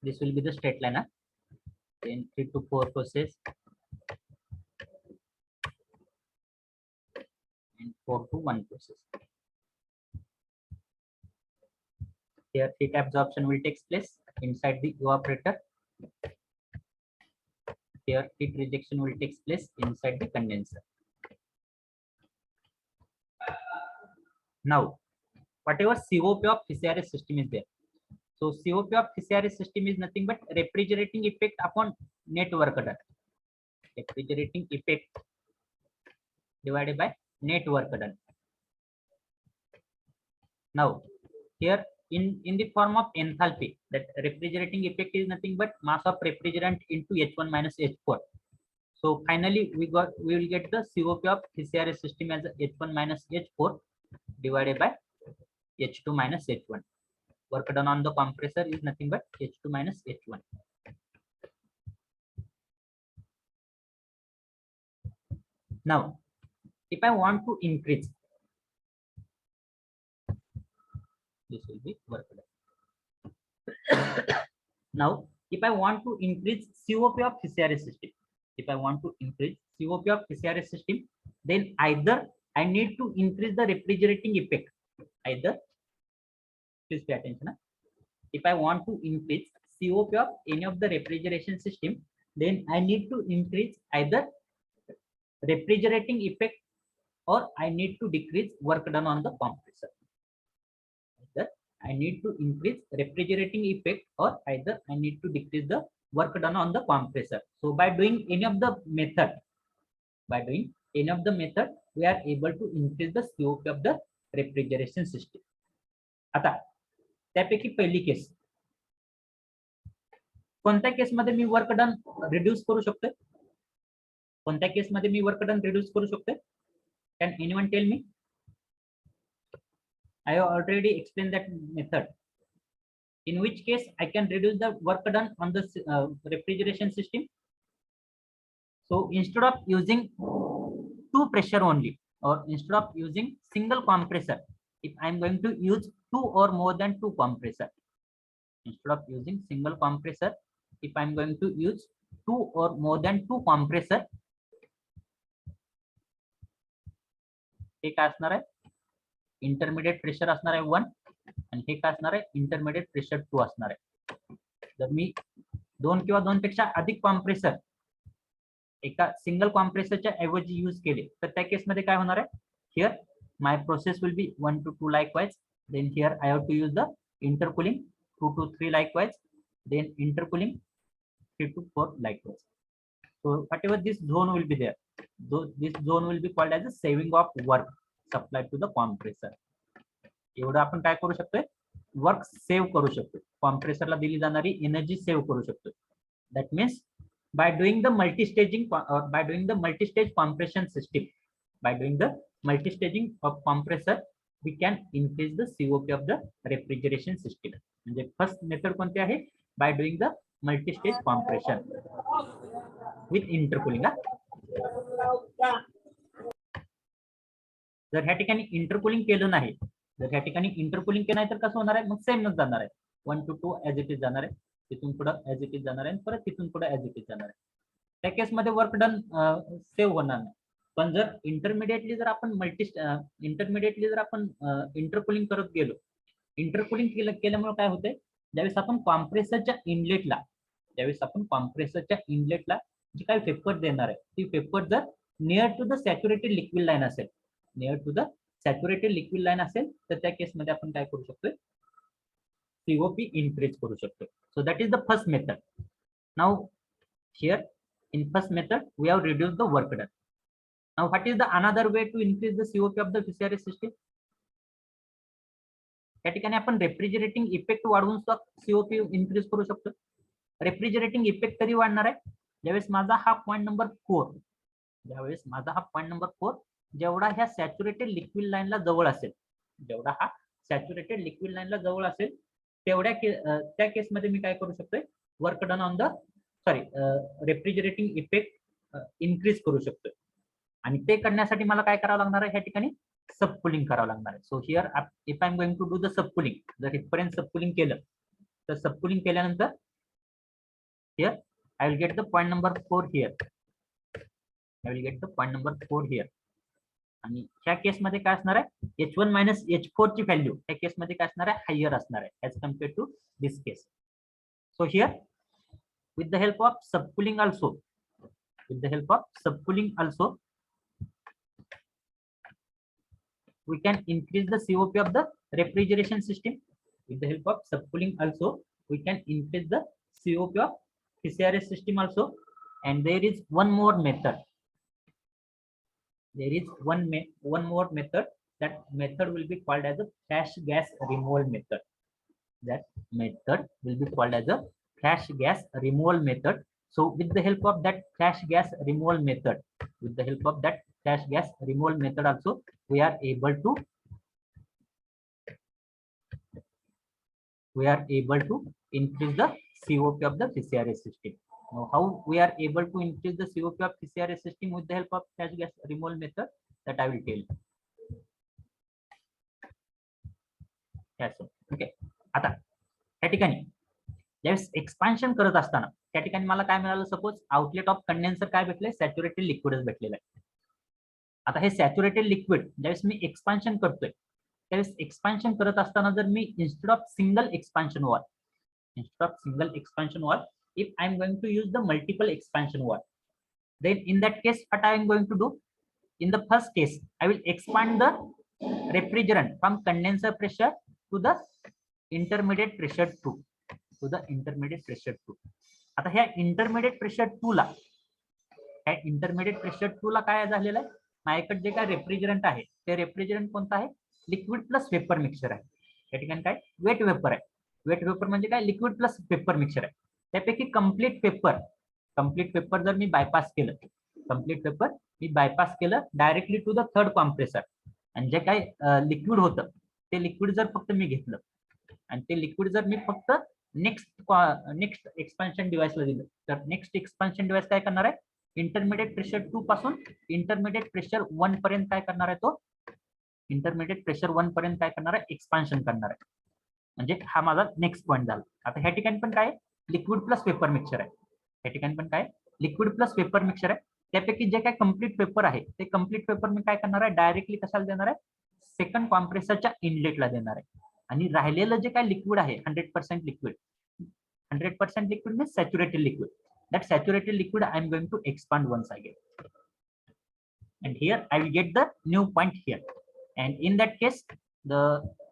This will be the straight line, then 3 to 4 process, and 4 to 1 process. Here heat absorption will take place inside the evaporator. Here heat rejection will take place inside the condenser. Now, whatever COP of PCRS system is there, so COP of PCRS system is nothing but refrigerating effect upon net work done. Refrigerating effect divided by net work done. Now, here in the form of enthalpy, that refrigerating effect is nothing but mass of refrigerant into H1 minus H4. So finally, we will get the COP of PCRS system as H1 minus H4 divided by H2 minus H1. Work done on the compressor is nothing but H2 minus H1. Now, if I want to increase, this will be work done. Now, if I want to increase COP of PCRS system, then either I need to increase the refrigerating effect, either please pay attention. If I want to increase COP of any of the refrigeration system, then I need to increase either refrigerating effect or I need to decrease work done on the compressor. Either I need to increase refrigerating effect or either I need to decrease the work done on the compressor. So by doing any of the method, we are able to increase the COP of the refrigeration system. आता त्यापैकी पहिली case, कोणत्या केसमध्ये मी work done reduce करू शकतो? कोणत्या केसमध्ये मी work done reduce करू शकतो? Can anyone tell me? I have already explained that method. In which case I can reduce the work done on the refrigeration system? So instead of using two pressure only, or instead of using single compressor, if I am going to use two or more than two compressor, instead of using single compressor, if I am going to use two or more than two compressor, हे काय असणार आहे? Intermediate pressure असणार आहे 1 आणि हे काय असणार आहे? Intermediate pressure 2 असणार आहे. जर मी दोन किंवा दोन पेक्षा अधिक कॉम्प्रेसर एका सिंगल कॉम्प्रेसरच्या ऐवजी यूज केले तर त्या केसमध्ये काय होणार आहे? Here my process will be 1 to 2 likewise, then here I have to use the intercooling 2 to 3 likewise, then intercooling 3 to 4 likewise. So whatever this zone will be there, this zone will be called as a saving of work supplied to the compressor. एवढं आपण काय करू शकतोय? Work save करू शकतो, कॉम्प्रेसरला दिली जाणारी energy save करू शकतो. That means by doing the multi-staging or by doing the multi-stage compression system, by doing the multi-staging of compressor, we can increase the COP of the refrigeration system. म्हणजे first method कोणती आहे? by doing the multi-stage compression with intercooling. जर ह्या ठिकाणी intercooling केलं नाही, जर ह्या ठिकाणी इंटरकूलिंग केलं नाही तर कसं होणार आहे? मग सेमच जाणार आहे, 1 to 2 ऍज इट इज जाणार आहे, तिथून पुढे ऍज इट इज जाणार आहे, परत तिथून पुढे ऍज इट इज जाणार आहे. त्या केसमध्ये वर्क डन सेव्ह होणार नाही. पण जर इंटरमिडिएटली जर आपण इंटरकूलिंग करत गेलो, इंटरकूलिंग केल्यामुळे काय होतंय? ज्यावेळेस आपण कॉम्प्रेसरच्या इनलेटला जी काही पेपर देणार आहे, ती पेपर जर near to the saturated liquid line असेल, तर त्या केसमध्ये आपण काय करू शकतोय? COP increase करू शकतो. So that is the first method. Now here in first method we have reduced the work done. Now what is the another way to increase the COP of the VCRS system? या ठिकाणी आपण refrigerating effect वाढवून सुद्धा COP increase करू शकतो. Refrigerating effect कधी वाढणार आहे? ज्यावेळेस माझा हा पॉईंट नंबर 4, जेवढा ह्या सॅच्युरेटेड लिक्विड लाईनला जवळ असेल, तेवढ्या त्या केसमध्ये मी काय करू शकतोय? Work done on the refrigerating effect increase करू शकतोय. आणि ते करण्यासाठी मला काय करावं लागणार आहे? ह्या ठिकाणी सबकूलिंग करावं लागणार आहे. So here if I am going to do the subcooling, जर इथपर्यंत सबकूलिंग केलं तर सबकूलिंग केल्यानंतर here I will get the point number 4 here. आणि ह्या केसमध्ये काय असणार आहे? H1 - H4 ची व्हॅल्यू त्या केसमध्ये काय असणार आहे? हायर असणार आहे as compared to this case. So here with the help of subcooling also, we can increase the COP of the refrigeration system. With the help of subcooling also we can increase the COP of VCRS system also. And there is one more method. That method will be called as a flash gas removal method. So with the help of that flash gas removal method, also we are able to increase the COP of the VCRS system. Now how we are able to increase the COP of VCRS system with the help of flash gas removal method, that I will tell you. Yes, okay. आता त्या ठिकाणी ज्यावेळेस expansion करत असताना त्या ठिकाणी मला काय मिळालं? सपोज आउटलेट ऑफ कंडेन्सर काय भेटले? सॅच्युरेटेड लिक्विडच भेटलेलं आहे. आता हे सॅच्युरेटेड लिक्विड ज्यावेळेस मी एक्सपान्शन करतोय, त्यावेळेस एक्सपान्शन करत असताना जर मी instead of single expansion wall, if I am going to use the multiple expansion wall, then in that case what I am going to do, in the first case I will expand the refrigerant from condenser pressure to the intermediate pressure 2, आता ह्या intermediate pressure 2 ला, काय झालेलं आहे, माझ्याकडे जे काय refrigerant आहे ते refrigerant कोणतं आहे, लिक्विड प्लस वेपर मिक्सचर आहे. या ठिकाणी काय वेट वेपर आहे. वेट वेपर म्हणजे काय, लिक्विड प्लस वेपर मिक्सचर आहे. त्यापैकी कंप्लीट पेपर जर मी बायपास केलं, directly to the third compressor, आणि जे काय लिक्विड होतं ते लिक्विड जर फक्त मी घेतलं आणि ते लिक्विड जर मी फक्त नेक्स्ट एक्सपान्शन डिव्हाइसला दिलं, तर नेक्स्ट एक्सपान्शन डिव्हाइस काय करणार आहे, इंटरमिडिएट प्रेशर 2 पासून इंटरमिडिएट प्रेशर 1 पर्यंत काय करणार आहे, तो इंटरमिडिएट प्रेशर 1 पर्यंत काय करणार आहे, एक्सपान्शन करणार आहे. म्हणजे हा माझा नेक्स्ट पॉईंट झाला. आता ह्या ठिकाणी पण काय लिक्विड प्लस पेपर मिक्सचर आहे. त्यापैकी जे काय कम्प्लीट पेपर आहे ते कम्प्लीट पेपर मी काय करणार आहे, डायरेक्टली कशाला देणार आहे, सेकंड कॉम्प्रेसरच्या इनलेटला देणार आहे. आणि राहिलेलं जे काय लिक्विड आहे 100% liquid means saturated liquid, that saturated liquid I am going to expand once again, and here I will get the new point here, and in that case the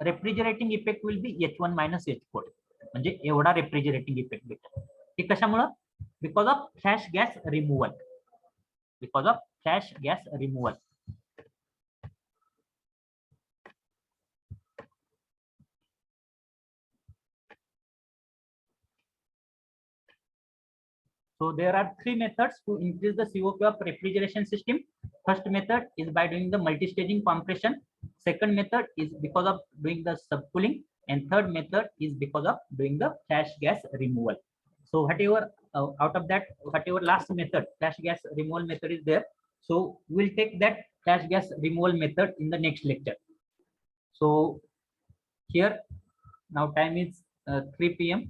refrigerating effect will be H1 minus H4, म्हणजे एवढा refrigerating effect भेटेल. हे कशामुळे, because of flash gas removal. So there are three methods to increase the COP of refrigeration system. First method is by doing the multi-staging compression. Second method is because of doing the subcooling, and third method is because of doing the flash gas removal. So whatever out of that, whatever last method, flash gas removal method is there. So we'll take that flash gas removal method in the next lecture. So here now time is 3 p.m.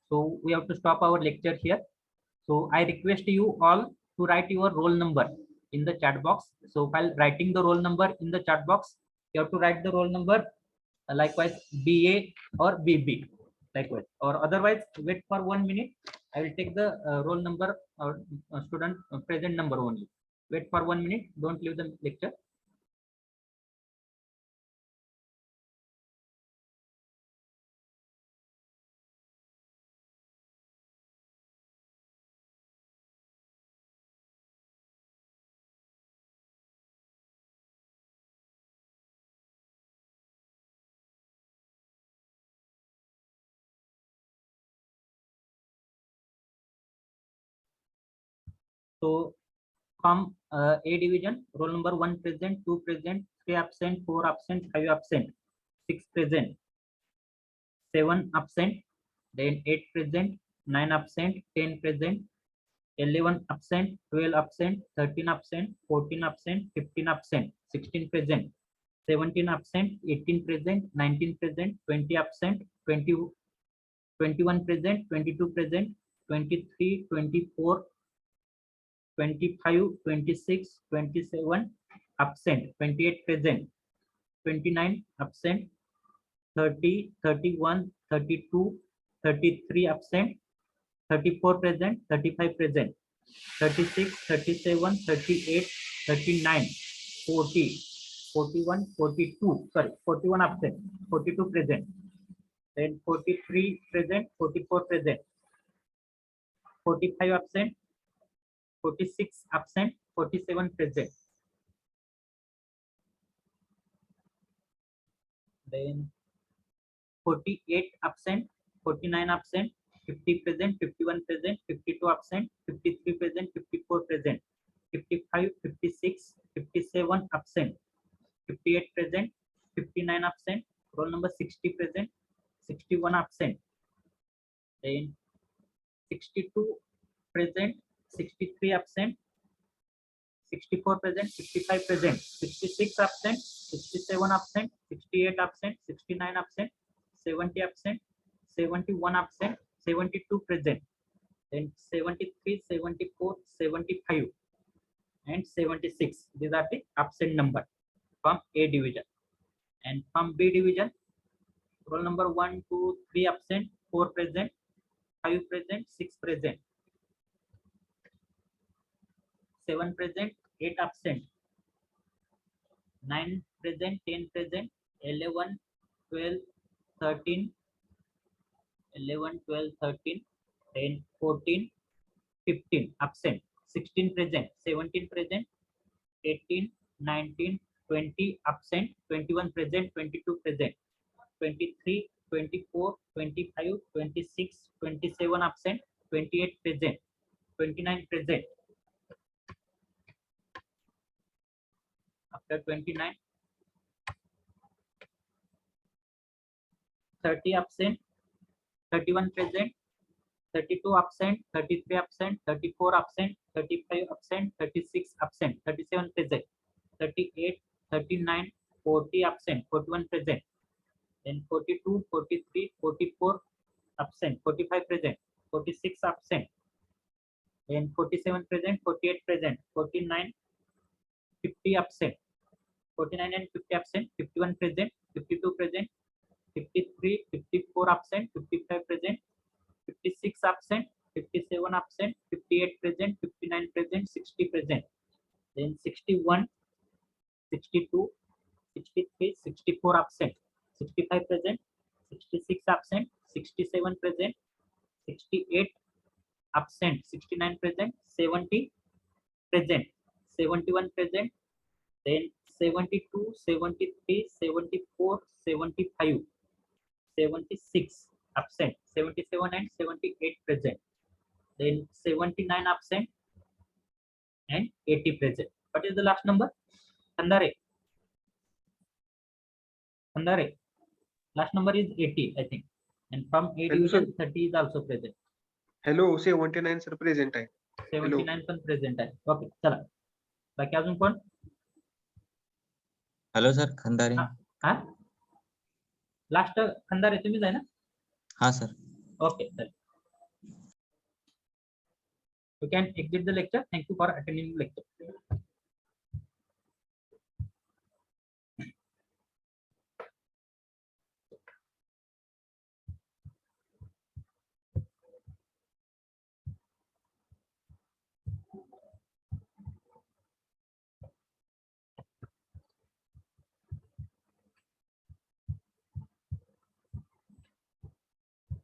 So we have to stop our lecture here. So I request you all to write your roll number in the chat box. So while writing the roll number in the chat box, you have to write the roll number likewise BA or BB likewise, or otherwise wait for 1 minute. I will take the roll number or student present number only. Wait for 1 minute. Don't leave the lecture. So from A division, roll number 1 present, 2 present, 3 absent, 4 absent, 5 absent, 6 present, 7 absent, then 8 present, 9 absent, 10 present, 11 absent, 12 absent, 13 absent, 14 absent, 15 absent, 16 present, 17 absent, 18 present, 19 present, 20 absent, 21 present, 22 present, 23, 24, 25, 26, 27 absent, 28 present, 29 absent, 30, 31, 32, 33 absent, 34 present, 35 present, 36, 37, 38, 39, 40, 41, 42, sorry, 41 absent, 42 present, then 43 present, 44 present, 45 absent, 46 absent, 47 present, then 48 absent, 49 absent, 50 present, 51 present, 52 absent, 53 present, 54 present, 55, 56, 57 absent, 58 present, 59 absent, roll number 60 present, 61 absent, then 62 present, 63 absent, 64 present, 65 present, 66 absent, 67 absent, 68 absent, 69 absent, 70 absent, 71 absent, 72 present, then 73, 74, 75, and 76. These are the absent number from A division. And from B division, roll number 1, 2, 3 absent, 4 present, 5 present, 6 present, 7 present, 8 absent, 9 present, 10 present, 11, 12, 13, 11, 12, 13, 10, 14, 15 absent, 16 present, 17 present, 18, 19, 20 absent, 21 present, 22 present, 23, 24, 25, 26, 27 absent, 28 present, 29 present. After 29, 30 absent, 31 present, 32 absent, 33 absent, 34 absent, 35 absent, 36 absent, 37 present, 38, 39, 40 absent, 41 present, then 42, 43, 44 absent, 45 present, 46 absent, then 47 present, 48 present, 49, 50 absent, 49 and 50 absent, 51 present, 52 present, 53, 54 absent, 55 present, 56 absent, 57 absent, 58 present, 59 present, 60 present, then 61, 62, 63, 64 absent, 65 present, 66 absent, 67 present, 68 absent, 69 present, 70 present, 71 present, then 72, 73, 74, 75, 76 absent, 77 and 78 present, then 79 absent and 80 present. What is the last number? Khandare. Khandare. Last number is 80, I think. And from A Hello, sir. division, 30 is also present. Hello 79 sir present आहे. 79 पण present आहे. Okay, चला. बाकी अजून कोण? Hello sir, Khandare. हा, last Khandare तुम्हीच आहे ना? हा sir. Okay, then you can exit the lecture. Thank you for attending the lecture.